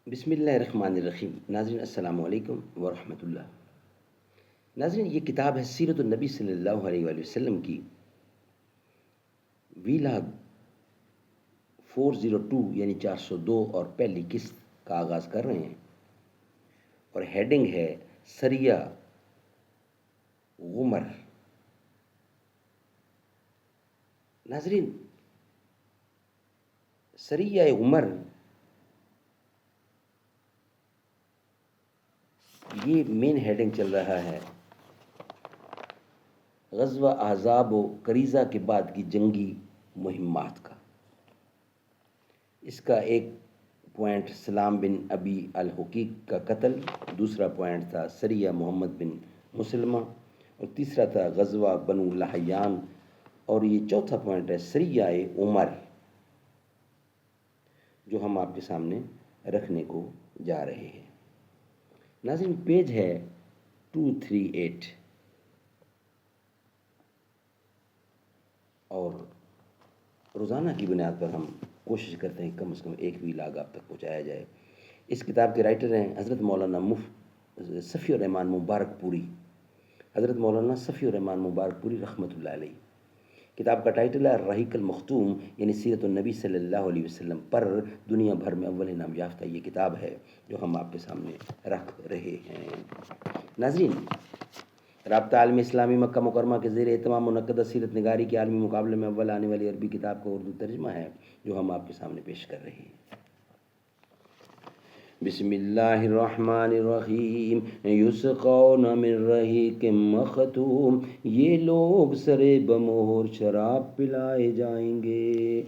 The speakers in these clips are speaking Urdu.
بسم اللہ الرحمن الرحیم۔ ناظرین السلام علیکم ورحمۃ اللہ۔ ناظرین، یہ کتاب ہے سیرت النبی صلی اللہ علیہ وآلہ وسلم کی ویلاگ 402 یعنی 402 اور پہلی قسط کا آغاز کر رہے ہیں، اور ہیڈنگ ہے سریہ غمر۔ ناظرین، سریہ غمر یہ مین ہیڈنگ چل رہا ہے غزوہ احزاب و کریزہ کے بعد کی جنگی مہمات کا۔ اس کا ایک پوائنٹ سلام بن ابی الحقیق کا قتل، دوسرا پوائنٹ تھا سریہ محمد بن مسلمہ، اور تیسرا تھا غزوہ بنو لحیان، اور یہ چوتھا پوائنٹ ہے سریہ عمر، جو ہم آپ کے سامنے رکھنے کو جا رہے ہیں۔ ناظرین، پیج ہے 238، اور روزانہ کی بنیاد پر ہم کوشش کرتے ہیں کم از کم ایک ویلاگ آپ تک پہنچایا جائے۔ اس کتاب کے رائٹر ہیں حضرت مولانا صفی الرحمن مبارک پوری، حضرت مولانا صفی الرحمن مبارک پوری رحمۃ اللہ علیہ۔ کتاب کا ٹائٹل ہے الرحیق المختوم یعنی سیرت النبی صلی اللہ علیہ وسلم پر دنیا بھر میں اول انعام یافتہ یہ کتاب ہے جو ہم آپ کے سامنے رکھ رہے ہیں۔ ناظرین، رابطہ عالم اسلامی مکہ مکرمہ کے زیر اہتمام منعقدہ سیرت نگاری کے عالمی مقابلے میں اول آنے والی عربی کتاب کا اردو ترجمہ ہے جو ہم آپ کے سامنے پیش کر رہے ہیں۔ بسم اللہ الرحمن الرحیم۔ یسقون من رحیق مختوم، یہ لوگ سرے بمہر شراب پلائے جائیں گے۔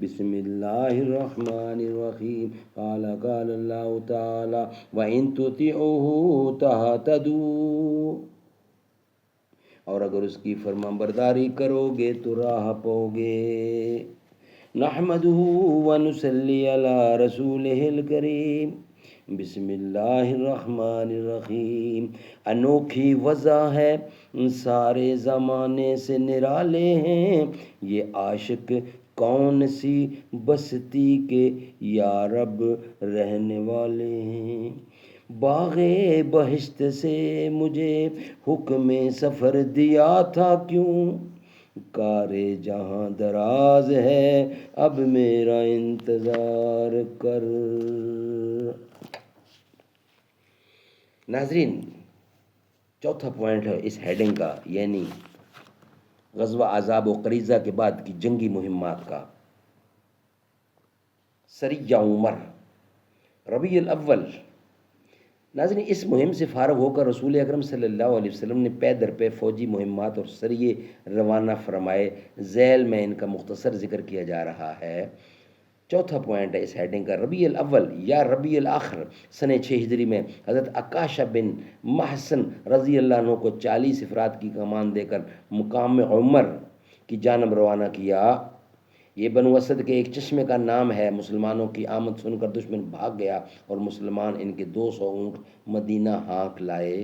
بسم اللہ الرحمن الرحیم۔ قال اللہ تعالی وَإِن تُطِعُوهُ تَهْتَدُوا، اور اگر اس کی فرمانبرداری کرو گے تو راہ پاؤ گے۔ نحمدہ ونصلی علی رسولہ الکریم۔ بسم اللہ الرحمن الرحیم۔ انوکھی وضع ہے، سارے زمانے سے نرالے ہیں، یہ عاشق کون سی بستی کے یا رب رہنے والے ہیں۔ باغ بہشت سے مجھے حکم سفر دیا تھا کیوں، کار جہاں دراز ہے اب میرا انتظار کر۔ ناظرین، چوتھا پوائنٹ ہے اس ہیڈنگ کا، یعنی غزوہ احزاب و کریزہ کے بعد کی جنگی مہمات کا۔ سریہ عمر، ربیع الاول۔ ناظرین، اس مہم سے فارغ ہو کر رسول اکرم صلی اللہ علیہ وسلم نے پے در پے فوجی مہمات اور سریے روانہ فرمائے۔ ذیل میں ان کا مختصر ذکر کیا جا رہا ہے۔ چوتھا پوائنٹ ہے اس ہیڈنگ کا ربیع الاول یا ربیع الاخر سنہ 6 ہجری میں حضرت عکاشہ بن محصن رضی اللہ عنہ کو 40 افراد کی کمان دے کر مقام عمر کی جانب روانہ کیا۔ یہ بنو اسد کے ایک چشمے کا نام ہے۔ مسلمانوں کی آمد سن کر دشمن بھاگ گیا اور مسلمان ان کے 200 اونٹ مدینہ ہانک لائے۔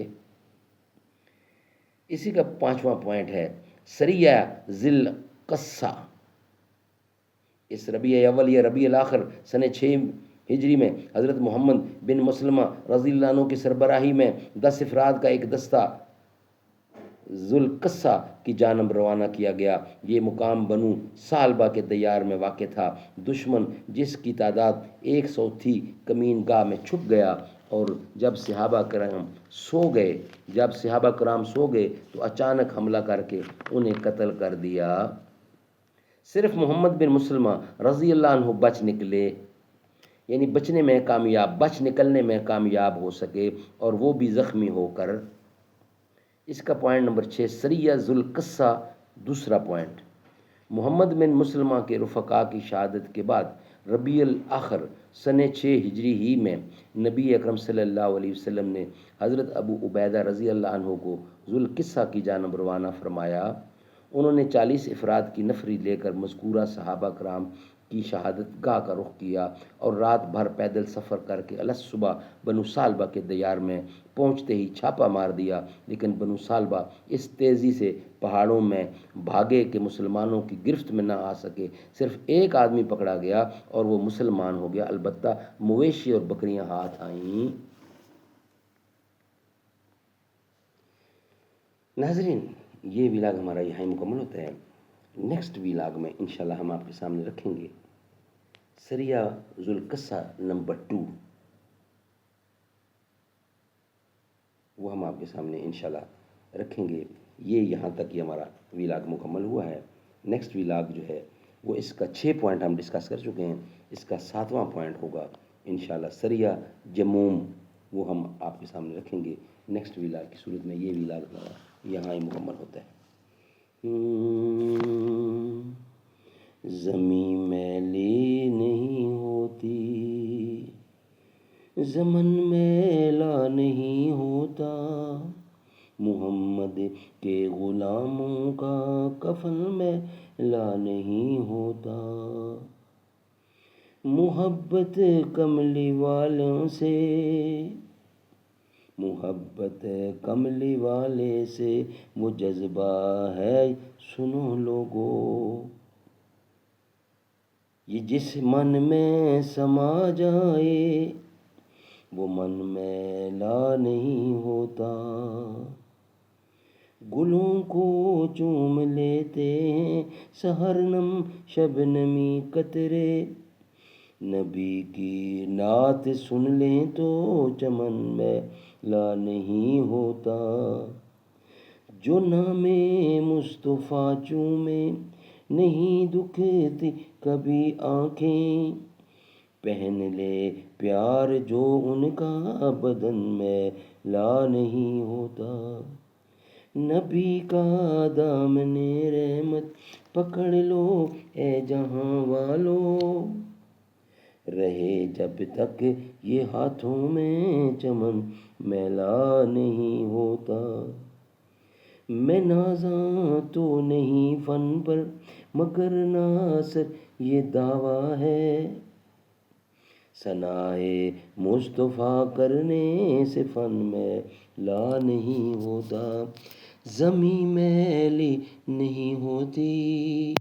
اسی کا 5واں پوائنٹ ہے سریہ ذی القصہ۔ اس ربیع اول یا ربیع الاخر سنہ 6 ہجری میں حضرت محمد بن مسلمہ رضی اللہ عنہ کی سربراہی میں 10 افراد کا ایک دستہ ذو القصہ کی جانب روانہ کیا گیا۔ یہ مقام بنو ثعلبہ کے دیار میں واقع تھا۔ دشمن جس کی تعداد 100 تھی کمین گاہ میں چھپ گیا، اور جب صحابہ کرام سو گئے تو اچانک حملہ کر کے انہیں قتل کر دیا۔ صرف محمد بن مسلمہ رضی اللہ عنہ بچ نکلے، یعنی بچ نکلنے میں کامیاب ہو سکے، اور وہ بھی زخمی ہو کر۔ اس کا پوائنٹ نمبر 6 سریہ ذو القصہ، دوسرا پوائنٹ۔ محمد بن مسلمہ کے رفقا کی شہادت کے بعد ربیع الاخر سنہ 6 ہجری ہی میں نبی اکرم صلی اللہ علیہ وسلم نے حضرت ابو عبیدہ رضی اللہ عنہ کو ذو القصہ کی جانب روانہ فرمایا۔ انہوں نے 40 افراد کی نفری لے کر مذکورہ صحابہ کرام کی شہادت گاہ کا رخ کیا اور رات بھر پیدل سفر کر کے الگ صبح بنو سالبہ کے دیار میں پہنچتے ہی چھاپا مار دیا، لیکن بنو سالبہ اس تیزی سے پہاڑوں میں بھاگے کہ مسلمانوں کی گرفت میں نہ آ سکے۔ صرف ایک آدمی پکڑا گیا اور وہ مسلمان ہو گیا، البتہ مویشی اور بکریاں ہاتھ آئیں۔ ناظرین، یہ ویلاگ ہمارا یہاں مکمل ہوتا ہے۔ نیکسٹ ویلاگ میں انشاءاللہ ہم آپ کے سامنے رکھیں گے سریہ ذوالقصہ نمبر 2، وہ ہم آپ کے سامنے انشاءاللہ رکھیں گے۔ یہ یہاں تک یہ ہمارا ویلاگ مکمل ہوا ہے۔ نیکسٹ ویلاگ جو ہے وہ اس کا 6 پوائنٹ ہم ڈسکس کر چکے ہیں، اس کا 7واں پوائنٹ ہوگا انشاءاللہ سریہ جموم، وہ ہم آپ کے سامنے رکھیں گے نیکسٹ ویلاگ کی صورت میں۔ یہ ویلاگ ہمارا یہاں ہی مکمل ہوتا ہے۔ زمین میلی نہیں ہوتی، زمن میلا نہیں ہوتا، محمد کے غلاموں کا کفن میلا نہیں ہوتا، محبت کملی والوں سے، محبت کملی والے سے وہ جذبہ ہے، سنو لوگو، یہ جس من میں سما جائے وہ من میلا نہیں ہوتا، گلوں کو چوم لیتے ہیں سحرنم شبنمی قطرے، نبی کی نعت سن لیں تو چمن میلا نہیں ہوتا، جو نام مصطفیٰ چومے نہیں دکھتی کبھی آنکھیں، پہن لے پیار جو ان کا بدن میلا نہیں ہوتا، نبی کا دامن رحمت پکڑ لو اے جہاں والو، رہے جب تک یہ ہاتھوں میں چمن میلا نہیں ہوتا، میں نازاں تو نہیں فن پر مگر ناصر یہ دعویٰ ہے، ثنائے مصطفیٰ کرنے سے فن میلا نہیں ہوتا، زمین میلی نہیں ہوتی۔